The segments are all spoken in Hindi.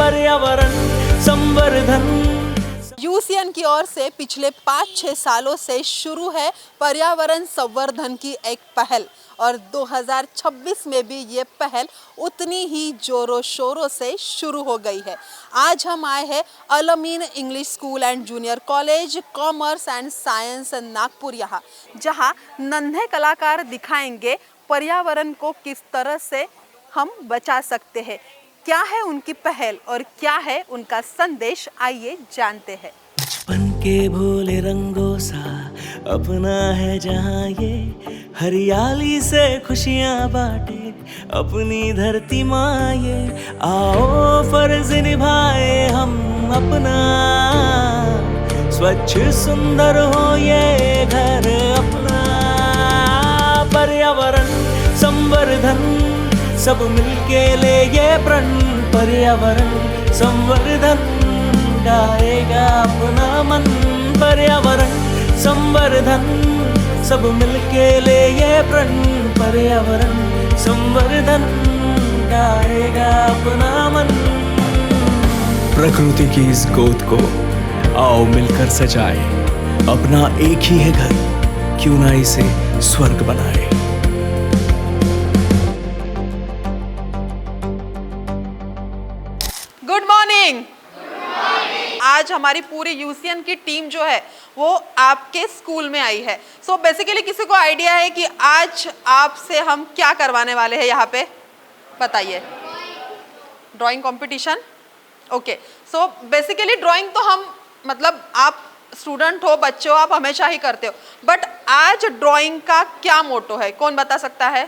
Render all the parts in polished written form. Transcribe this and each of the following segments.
पर्यावरण संवर्धन। यूसीएन की ओर से पिछले 5-6 सालों से शुरू है पर्यावरण संवर्धन की एक पहल और 2026 में भी ये पहल उतनी ही जोरों शोरों से शुरू हो गई है। आज हम आए हैं Al-Amin English school and junior college commerce and science Nagpur यहाँ, जहाँ नन्हे कलाकार दिखाएंगे पर्यावरण को किस तरह से हम बचा सकते हैं। क्या है उनकी पहल और क्या है उनका संदेश, आइए जानते हैं। बचपन के भोले रंगों सा अपना है जहाँ ये, हरियाली से खुशियाँ बांटे अपनी धरती माँ ये। आओ फर्ज निभाए हम अपना, स्वच्छ सुंदर हो ये घर अपना। पर्यावरण संवर्धन सब मिलके ले ये प्रण, पर्यावरण संवर्धन गाएगा अपना मन। पर्यावरण संवर्धन सब मिलके ले ये प्रण, पर्यावरण संवर्धन गाएगा अपना मन। प्रकृति की इस गोद को आओ मिलकर सजाए, अपना एक ही है घर, क्यों ना इसे स्वर्ग बनाए। Good morning. आज हमारी पूरी यूसीएन की टीम जो है वो आपके स्कूल में आई है। सो बेसिकली किसी को आइडिया है कि आज आपसे हम क्या करवाने वाले हैं यहाँ पे, बताइए। Drawing competition. Okay, so basically drawing तो हम मतलब आप स्टूडेंट हो, बच्चे हो, आप हमेशा ही करते हो, बट आज ड्राइंग का क्या मोटो है, कौन बता सकता है?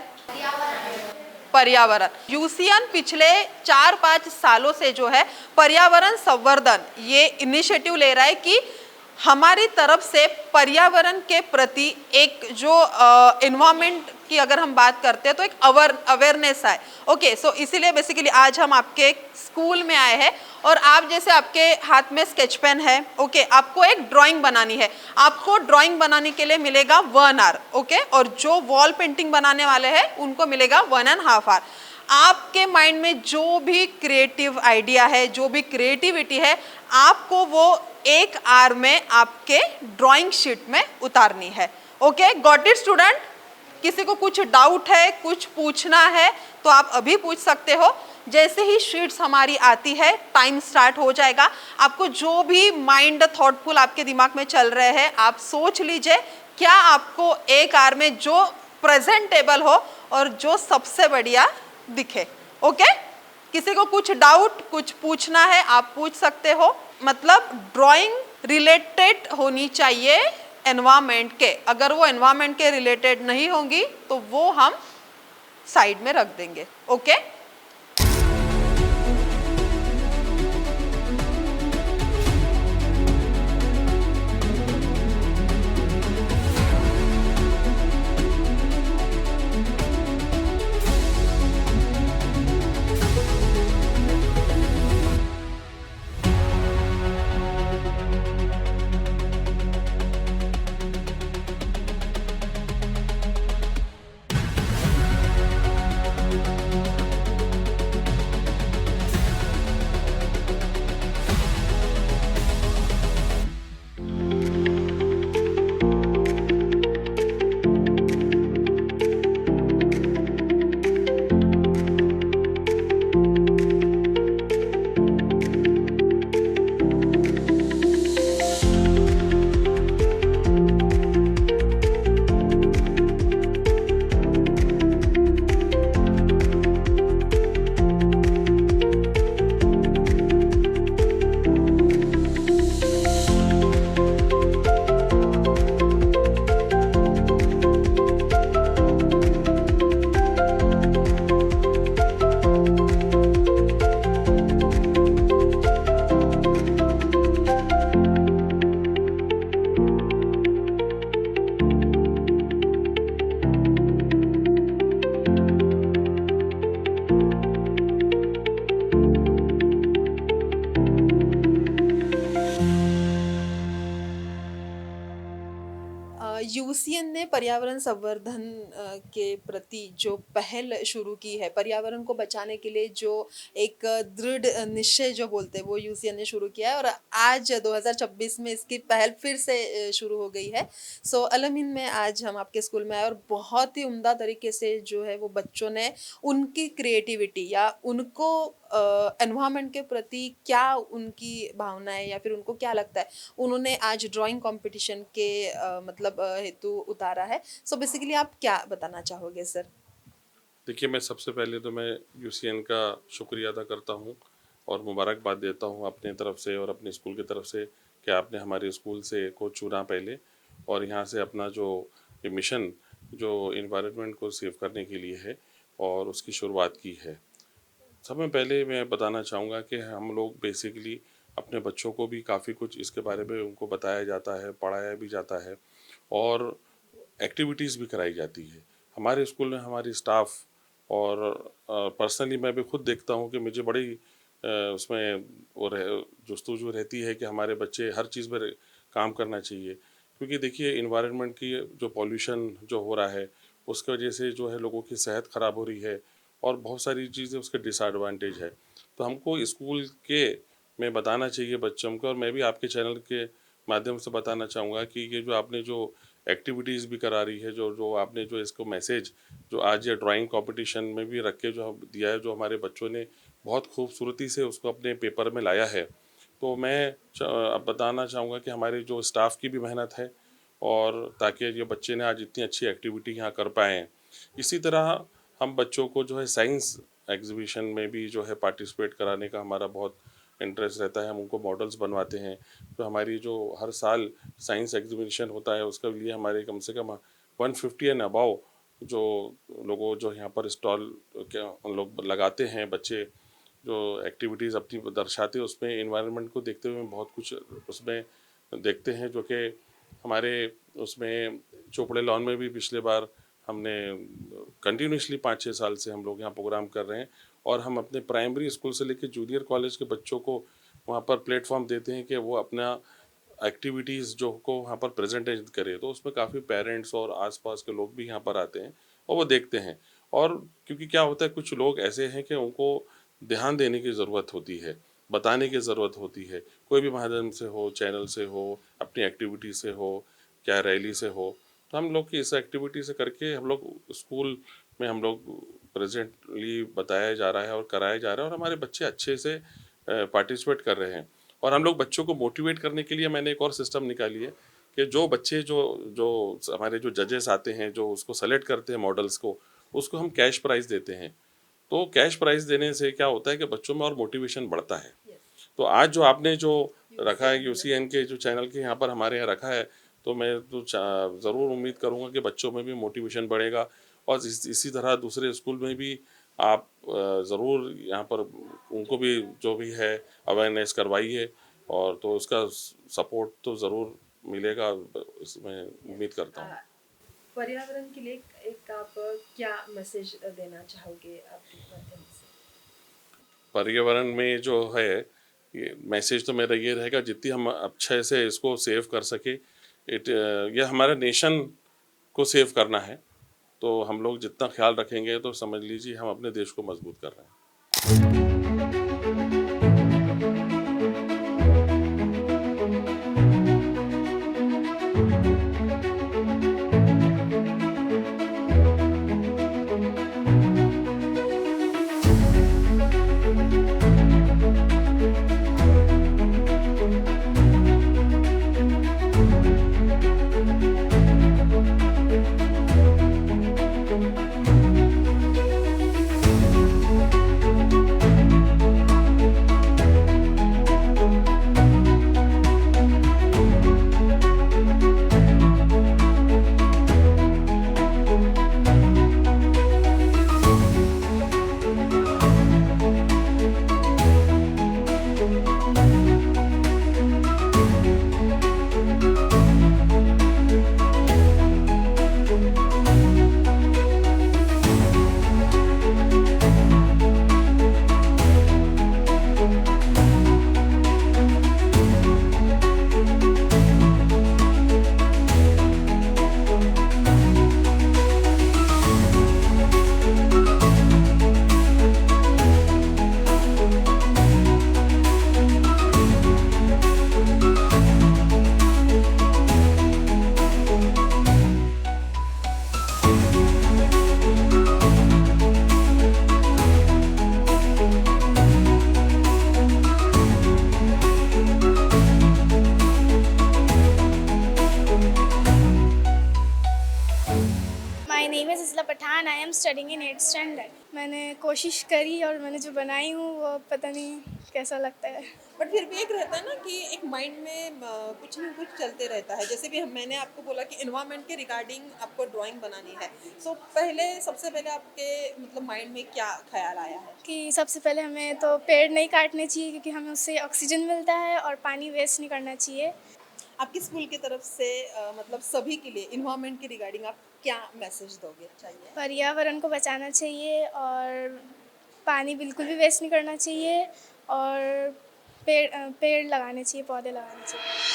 पर्यावरण। यूसीएन पिछले 4-5 सालों से जो है पर्यावरण संवर्धन ये इनिशिएटिव ले रहा है कि हमारी तरफ से पर्यावरण के प्रति एक जो एनवायरनमेंट की अगर हम बात करते हैं तो एक अवेयरनेस है। ओके, सो इसीलिए बेसिकली आज हम आपके स्कूल में आए हैं और आप जैसे आपके हाथ में स्केच पेन है, ओके, आपको एक ड्राइंग बनानी है। आपको ड्राइंग बनाने के लिए मिलेगा 1 आवर, ओके, और जो वॉल पेंटिंग बनाने वाले हैं उनको मिलेगा 1.5 आवर। आपके माइंड में जो भी क्रिएटिव आइडिया है, जो भी क्रिएटिविटी है, आपको वो 1 आवर में आपके ड्राइंग शीट में उतारनी है। Okay, got it student? किसी को कुछ डाउट है, कुछ पूछना है तो आप अभी पूछ सकते हो। जैसे ही शीट्स हमारी आती है टाइम स्टार्ट हो जाएगा। आपको जो भी माइंड थॉटफुल आपके दिमाग में चल रहे हैं आप सोच लीजिए, क्या आपको 1 आवर में जो प्रेजेंटेबल हो और जो सबसे बढ़िया दिखे। ओके, किसी को कुछ डाउट, कुछ पूछना है आप पूछ सकते हो। मतलब ड्राइंग रिलेटेड होनी चाहिए एनवायरनमेंट के, अगर वो एनवायरनमेंट के रिलेटेड नहीं होंगी तो वो हम साइड में रख देंगे। ओके, यूसीएन ने पर्यावरण संवर्धन के प्रति जो पहल शुरू की है, पर्यावरण को बचाने के लिए जो एक दृढ़ निश्चय जो बोलते हैं वो यूसीएन ने शुरू किया है, और आज 2026 में इसकी पहल फिर से शुरू हो गई है। सो अलमिन में आज हम आपके स्कूल में आए और बहुत ही उम्दा तरीके से जो है वो बच्चों ने उनकी क्रिएटिविटी या उनको एनवायरनमेंट के प्रति क्या उनकी भावनाएं या फिर उनको क्या लगता है, उन्होंने आज ड्राइंग कंपटीशन के मतलब हेतु उतारा है। सो बेसिकली आप क्या बताना चाहोगे सर? देखिए, मैं सबसे पहले तो मैं यूसीएन का शुक्रिया अदा करता हूँ और मुबारकबाद देता हूँ अपने तरफ से और अपने स्कूल की तरफ से कि आपने हमारे स्कूल से को चुना पहले, और यहाँ से अपना जो ये मिशन जो इन्वायरमेंट को सेव करने के लिए है और उसकी शुरुआत की है। सबसे पहले मैं बताना चाहूँगा कि हम लोग बेसिकली अपने बच्चों को भी काफ़ी कुछ इसके बारे में उनको बताया जाता है, पढ़ाया भी जाता है और एक्टिविटीज़ भी कराई जाती है। हमारे स्कूल में हमारी स्टाफ और पर्सनली मैं भी खुद देखता हूँ कि मुझे बड़ी उसमें जुस्तजू रहती है कि हमारे बच्चे हर चीज़ में काम करना चाहिए, क्योंकि देखिए इन्वायरमेंट की जो पॉल्यूशन जो हो रहा है उसकी वजह से जो है लोगों की सेहत ख़राब हो रही है और बहुत सारी चीज़ें उसके डिसएडवांटेज है। तो हमको स्कूल के में बताना चाहिए बच्चों को, और मैं भी आपके चैनल के माध्यम से बताना चाहूँगा कि ये जो आपने जो एक्टिविटीज़ भी करा रही है, जो आपने जो इसको मैसेज जो आज ये ड्राइंग कंपटीशन में भी रख के जो दिया है, जो हमारे बच्चों ने बहुत खूबसूरती से उसको अपने पेपर में लाया है, तो मैं अब बताना चाहूँगा कि हमारे जो स्टाफ की भी मेहनत है और ताकि ये बच्चे ने आज इतनी अच्छी एक्टिविटी यहाँ कर पाए हैं। इसी तरह हम बच्चों को जो है साइंस एग्जीबिशन में भी जो है पार्टिसिपेट कराने का हमारा बहुत इंटरेस्ट रहता है। हम उनको मॉडल्स बनवाते हैं, तो हमारी जो हर साल साइंस एग्जीबिशन होता है उसके लिए हमारे कम से कम 150 एंड अबाव जो लोगों जो यहाँ पर स्टॉल उन लोग लगाते हैं, बच्चे जो एक्टिविटीज़ अपनी दर्शाते हैं उसमें एनवायरनमेंट को देखते हुए बहुत कुछ उसमें देखते हैं, जो कि हमारे उसमें चोपड़े लॉन में भी पिछले बार हमने कंटिन्यूसली 5-6 साल से हम लोग यहाँ प्रोग्राम कर रहे हैं, और हम अपने प्राइमरी स्कूल से लेकर जूनियर कॉलेज के बच्चों को वहाँ पर प्लेटफॉर्म देते हैं कि वो अपना एक्टिविटीज़ जो को वहाँ पर प्रेजेंटेशन करें। तो उसमें काफ़ी पेरेंट्स और आसपास के लोग भी यहाँ पर आते हैं और वो देखते हैं। और क्योंकि क्या होता है, कुछ लोग ऐसे हैं कि उनको ध्यान देने की ज़रूरत होती है, बताने की ज़रूरत होती है, कोई भी माध्यम से हो, चैनल से हो, अपनी एक्टिविटी से हो, क्या रैली से हो। तो हम लोग की इस एक्टिविटी से करके हम लोग स्कूल में हम लोग प्रेजेंटली बताया जा रहा है और कराया जा रहा है, और हमारे बच्चे अच्छे से पार्टिसिपेट कर रहे हैं। और हम लोग बच्चों को मोटिवेट करने के लिए मैंने एक और सिस्टम निकाली है कि जो बच्चे जो हमारे जो जजेस आते हैं, जो उसको सेलेक्ट करते हैं मॉडल्स को, उसको हम कैश प्राइज़ देते हैं। तो कैश प्राइज़ देने से क्या होता है कि बच्चों में और मोटिवेशन बढ़ता है। तो आज जो आपने जो रखा है यूसीएन के जो चैनल के यहाँ पर हमारे यहाँ रखा है, तो मैं तो ज़रूर उम्मीद करूँगा कि बच्चों में भी मोटिवेशन बढ़ेगा, और इसी तरह दूसरे स्कूल में भी आप ज़रूर यहाँ पर उनको भी जो भी है अवेयरनेस करवाइए, और तो उसका सपोर्ट तो ज़रूर मिलेगा, इसमें उम्मीद करता हूँ। पर्यावरण के लिए एक आप क्या मैसेज देना चाहोगे आपके माध्यम से? पर्यावरण में जो है ये मैसेज तो मेरा ये रहेगा, जितनी हम अच्छे से इसको सेव कर सके, ये हमारे नेशन को सेव करना है। तो हम लोग जितना ख्याल रखेंगे तो समझ लीजिए हम अपने देश को मजबूत कर रहे हैं। Am studying in 8th standard. मैंने कोशिश करी और मैंने जो बनाई हूँ वो पता नहीं कैसा लगता है। बट फिर भी एक रहता है ना कि एक माइंड में कुछ ना कुछ चलते रहता है। जैसे भी मैंने आपको बोला कि एनवायरनमेंट के रिगार्डिंग आपको ड्राइंग बनानी है, सो सबसे पहले आपके मतलब माइंड में क्या ख्याल आया है? कि सबसे पहले हमें तो पेड़ नहीं काटने चाहिए क्योंकि हमें उससे ऑक्सीजन मिलता है, और पानी वेस्ट नहीं करना चाहिए। आपकी स्कूल की तरफ से मतलब सभी के लिए एनवायरनमेंट के रिगार्डिंग आप क्या मैसेज दोगे? चाहिए पर्यावरण को बचाना चाहिए और पानी बिल्कुल भी वेस्ट नहीं करना चाहिए, और पेड़ लगाने चाहिए, पौधे लगाने चाहिए।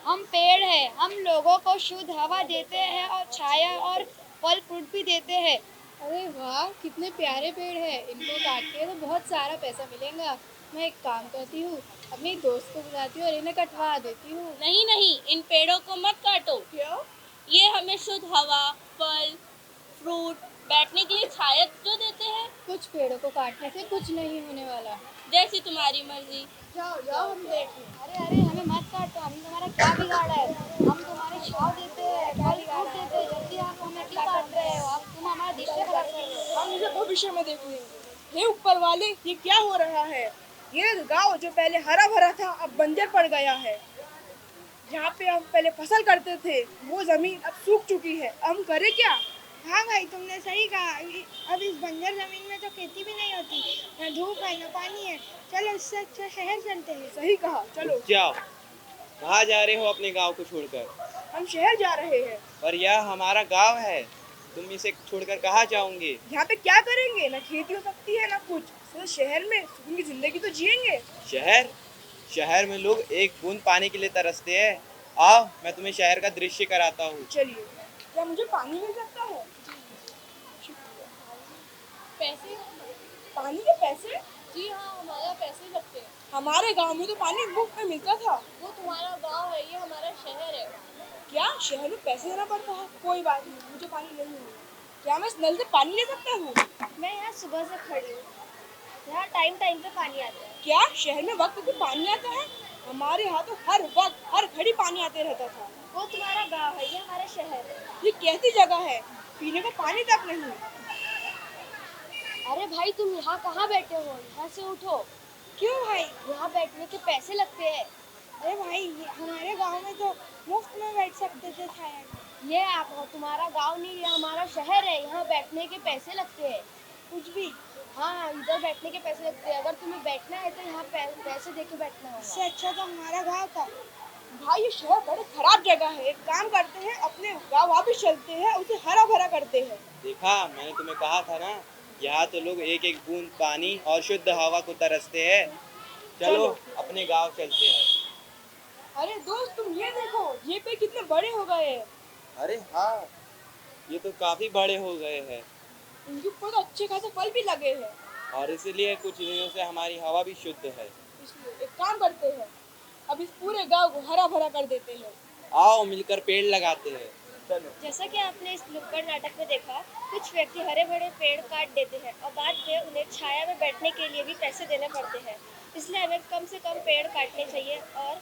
हम पेड़ हैं, हम लोगों को शुद्ध हवा देते हैं और छाया और फल फ्रूट भी देते हैं। अरे वाह, कितने प्यारे पेड़ हैं। इनको काट के तो बहुत सारा पैसा मिलेगा। मैं एक काम करती हूँ, अपनी दोस्त को बुलाती हूँ और इन्हें कटवा देती हूँ। नहीं नहीं, इन पेड़ों को मत काटो। क्यों? ये हमें शुद्ध हवा, फल फ्रूट, बैठने के लिए छाया जो देते हैं। कुछ पेड़ों को काटने से कुछ नहीं होने वाला। जैसी तुम्हारी मर्जी। जाओ जाओ, हम देखें। अरे अरे, हमें मत काटो, हम तुम्हारा क्या बिगाड़ा है? हम तुम्हारे छाव देते हैं, फल फ्रूट देते हैं, जल्दी आप हमें क्यों काट रहे हो? आप तुम हमारा दिशा खराब कर रहे हो। हम इसे भविष्य में देख लेंगे। हे ऊपर वाले, ये क्या हो रहा है? ये गांव जो पहले हरा भरा था अब बंजर पड़ गया है। जहाँ पे हम पहले फसल करते थे वो जमीन अब सूख चुकी है। हम करें क्या? हाँ भाई, तुमने सही कहा। अब इस बंजर जमीन में तो खेती भी नहीं होती, ना धूप है ना पानी है। चलो, इससे अच्छा शहर चलते हैं। सही कहा, चलो। जाओ, कहाँ जा रहे हो अपने गांव को छोड़कर? हम शहर जा रहे हैं। पर यह हमारा गांव है, तुम इसे छोड़कर कहाँ जाओगे? यहाँ पे क्या करेंगे? ना खेती हो सकती है ना कुछ। तो शहर में सुकून की जिंदगी तो जिएंगे। शहर में लोग एक बूंद पानी के लिए तरसते हैं। आओ, मैं तुम्हें शहर का दृश्य कराता हूँ। चलिए। क्या मुझे पानी मिल सकता है? पैसे? पानी के पैसे? जी हाँ, हमारा पैसे लगते हैं। हमारे गांव में तो पानी मुफ्त में मिलता था। वो तुम्हारा गांव है, ये हमारा शहर है। क्या शहर में पैसे देना पड़ता है? कोई बात नहीं, मुझे पानी नहीं मिलेगा। क्या मैं इस नल से पानी ले सकता हूँ? मैं यहाँ सुबह से खड़ी हूँ, यहाँ टाइम पे पानी आता है। क्या शहर में वक्त पे पानी आता है? हमारे यहाँ तो हर वक्त हर घड़ी पानी आते रहता था। वो तुम्हारा गांव है, ये हमारा शहर है। ये कैसी जगह है? पीने को पानी तक नहीं। अरे भाई, तुम यहाँ कहाँ बैठे हो? यहाँ से उठो। क्यों भाई? यहाँ बैठने के पैसे लगते हैं। अरे भाई, हमारे गांव में तो मुफ्त में बैठ सकते थे छाया में। ये आप तुम्हारा गांव नहीं, ये हमारा शहर है। यहाँ बैठने के पैसे लगते हैं। कुछ भी? हाँ, इधर बैठने के पैसे लगते हैं। अगर तुम्हें बैठना है तो यहाँ पैसे देके बैठना होगा। इससे अच्छा तो हमारा गांव था। भाई, ये शहर बड़ी खराब जगह है। एक काम करते हैं, अपने गाँव वापस चलते हैं, उसे हरा भरा करते हैं। देखा, मैंने तुम्हें कहा था ना, यहाँ तो लोग एक एक बूंद पानी और शुद्ध हवा को तरसते हैं। चलो अपने गांव चलते हैं। अरे दोस्त, तुम ये देखो, ये पेड़ कितने बड़े हो गए हैं। अरे हाँ, ये तो काफी बड़े हो गए हैं। इनके ऊपर तो अच्छे खासे फल भी लगे हैं। और इसलिए कुछ दिनों से हमारी हवा भी शुद्ध है। इसलिए एक काम करते हैं, अब इस पूरे गांव को हरा भरा कर देते हैं। आओ, मिलकर पेड़ लगाते हैं। चलो। जैसा कि आपने इस नुक्कड़ नाटक में देखा, कुछ व्यक्ति हरे भरे पेड़ काट देते हैं और बाद में उन्हें छाया में बैठने के लिए भी पैसे देने पड़ते हैं। इसलिए हमें कम से कम पेड़ काटने चाहिए और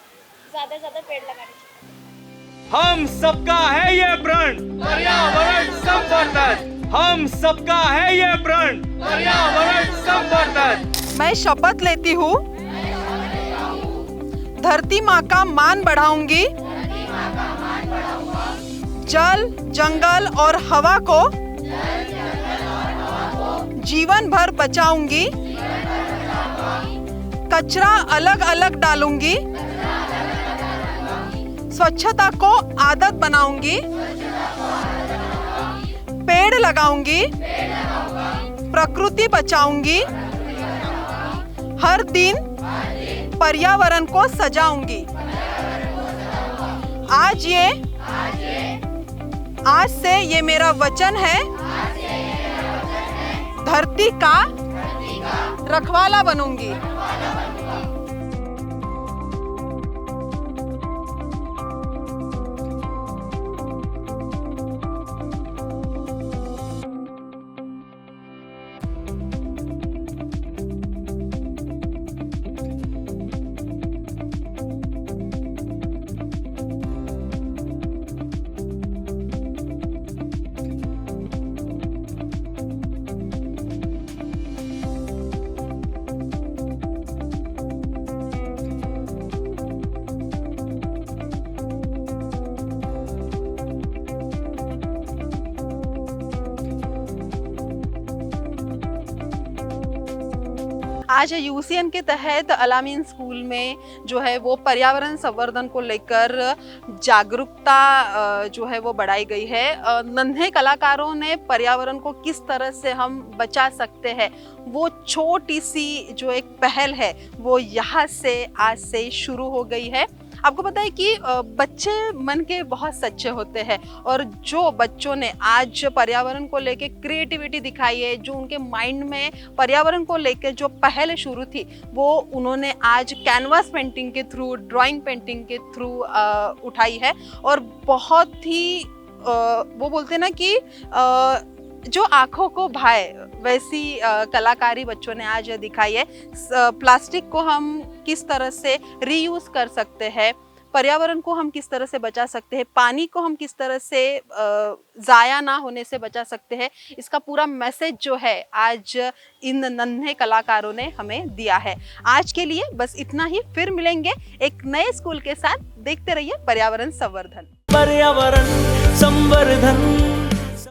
ज़्यादा पेड़ लगाने चाहिए। हम सबका है ये प्रण, पर्यावरण संवर्धन। हम सबका है ये प्रण, पर्यावरण संवर्धन। मैं शपथ लेती हूँ, धरती माँ का मान बढ़ाऊंगी, जल, जंगल और हवा को जीवन भर बचाऊंगी, कचरा अलग अलग डालूंगी, स्वच्छता को आदत बनाऊंगी, पेड़ लगाऊंगी, प्रकृति बचाऊंगी, हर दिन पर्यावरण को सजाऊंगी। आज से ये मेरा वचन है, धरती का रखवाला बनूंगी। आज यूसीएन के तहत अलामीन स्कूल में जो है वो पर्यावरण संवर्धन को लेकर जागरूकता जो है वो बढ़ाई गई है। नन्हे कलाकारों ने पर्यावरण को किस तरह से हम बचा सकते हैं, वो छोटी सी जो एक पहल है वो यहाँ से आज से शुरू हो गई है। आपको पता है कि बच्चे मन के बहुत सच्चे होते हैं और जो बच्चों ने आज पर्यावरण को लेके क्रिएटिविटी दिखाई है, जो उनके माइंड में पर्यावरण को लेके जो पहल शुरू थी वो उन्होंने आज कैनवास पेंटिंग के थ्रू, ड्राइंग पेंटिंग के थ्रू उठाई है और बहुत ही वो बोलते हैं ना कि जो आंखों को भाए वैसी कलाकारी बच्चों ने आज दिखाई है। प्लास्टिक को हम किस तरह से रीयूज कर सकते हैं, पर्यावरण को हम किस तरह से बचा सकते हैं, पानी को हम किस तरह से ज़ाया ना होने से बचा सकते हैं, इसका पूरा मैसेज जो है आज इन नन्हे कलाकारों ने हमें दिया है। आज के लिए बस इतना ही, फिर मिलेंगे एक नए स्कूल के साथ। देखते रहिए पर्यावरण संवर्धन। पर्यावरण संवर्धन।